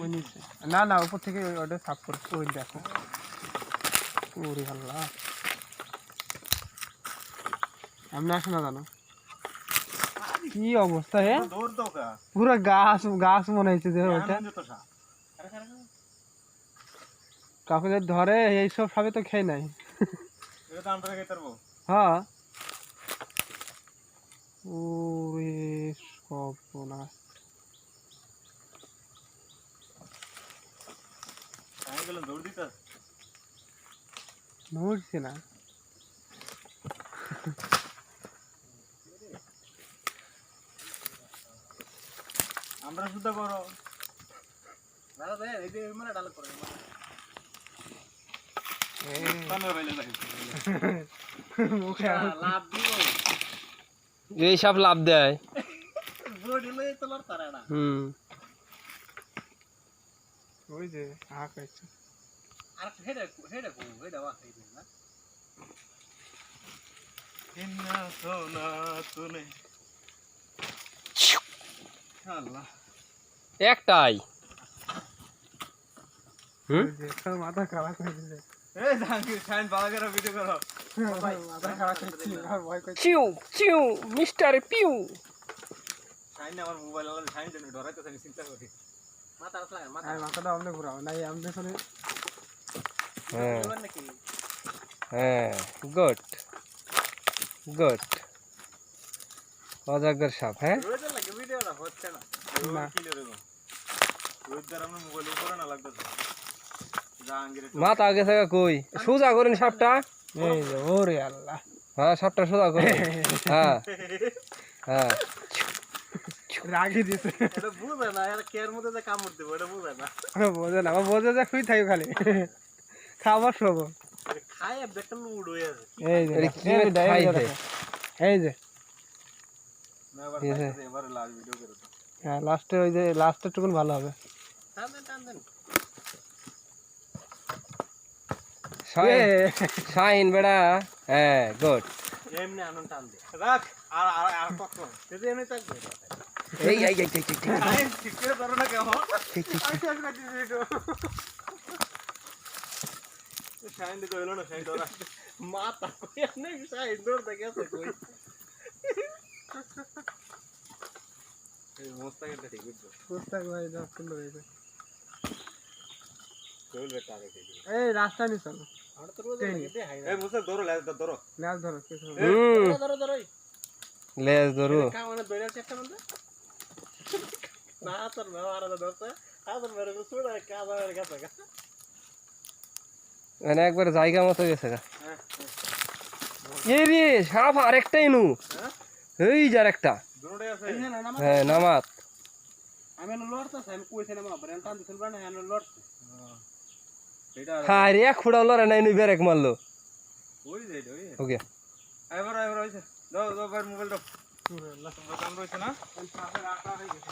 ওই নিচে না না উপর থেকে ওটা সাফ করে ওই দেখো ওরে আল্লাহ আমি আসে না জানো কি অবস্থা হে পুরো গাছ গাছ মনে হচ্ছে যে ওটা কাউকে যদি ধরে এইসব সবে তো খেয়ে নাই হ্যাঁ ওরে সর্বনাশ নড়ছে না আমরা শুদ্ধ করো দাদা দে এই যে মানে ডাল করে মুখে লাভ দিব এই সব লাভ দেয় বডি লই তোলার তারাডা ওই যে হাঁ খাইছে আর হেডা ওয়া খাইছে না ইন্না সোনা তুনে আল্লাহ একটাই মাথা খারাপ হয়ে দিলে এই জাহাঙ্গীর শাইন ভালো করে ভিডিও করো মাথা খারাপ হচ্ছে আর ভয় করছে চিউ চিউ মিস্টার পিউ শাইন আমার মোবাইল আলাদা শাইন জন্য ডরাইতেছে আমি চিন্তা করি মাথা আসলে মাথা আর মাথাটা আমনে ঘুরাও নাই আমনে শুনে হ্যাঁ বল নাকি হ্যাঁ গুড গুড অজাগর সাপ হ্যাঁ রোজ লাগে ভিডিওটা হচ্ছে না না। কি রে রোজ দ্বারা আমার মোবাইল উপরে না লাগতেছে জাহাঙ্গীরের মাথা গেছে কই সোজা করেন সাপটা এই যে ওরে আল্লাহ হ্যাঁ সাপটা সোজা করে হ্যাঁ হ্যাঁ রাগি দিছে এটা বুঝে না এর কেয়ার মধ্যে যে কামড় দেব এটা বুঝে না বোঝে না বোঝে যে খুই থাকি খালি খাবার সব খায় বেটা লুড হয়ে আছে এই যে এটা কি খাইছে এই যে না এবার এবার লাস্ট ভিডিও করে দাও হ্যাঁ লাস্টে ওই যে লাস্টের টুকুন ভালো হবে টান দেন শাইন বেড়া হ্যাঁ গুড এমনি আনন টান দে রাখ আর আর আর কত যদি এমনি থাকবে এই এই এই আই ঠিক করে ধরো না কেন শাইন দিকে হলো না শাইন ধরা মাথা কই আপনি শাইন ধর দেখে আছে কই এই মোস্তাকে ঠিক বুঝছো পুস্তক ভাই দাও সুন্দর হয়েছে কইল বেটা আগে ঠিক এই রাস্তা নি চলো আর তো রোজ লাগে দে হাই এই মোস্তাক ধরো লে ধরো নাচ ধরো কিছু ধরো ধরো লেজ ধরু কামনে দইরা চেষ্টা করতে না তোর ব্যবহার ধরতে আদর মেরে সুড়া কাবার গাছা গা মানে একবার জায়গা মতো গেছে গা এই রে সাপ আরেকটাই নু এই যার একটা দুটোই আছে হ্যাঁ নামাত আমি লড়তা আমি কইছে না মা ব্রেন টান দিছিল না আমি লড়ছি এটা হ্যাঁ রে খুড়া লরে নাই নু ব্রেক মারলো ওই যে ওই ওকে আইবার হইছে দাও দাও মোবাইল দাও পুরো আল্লাহ কাম রইছে না রাখা হয়ে গেছে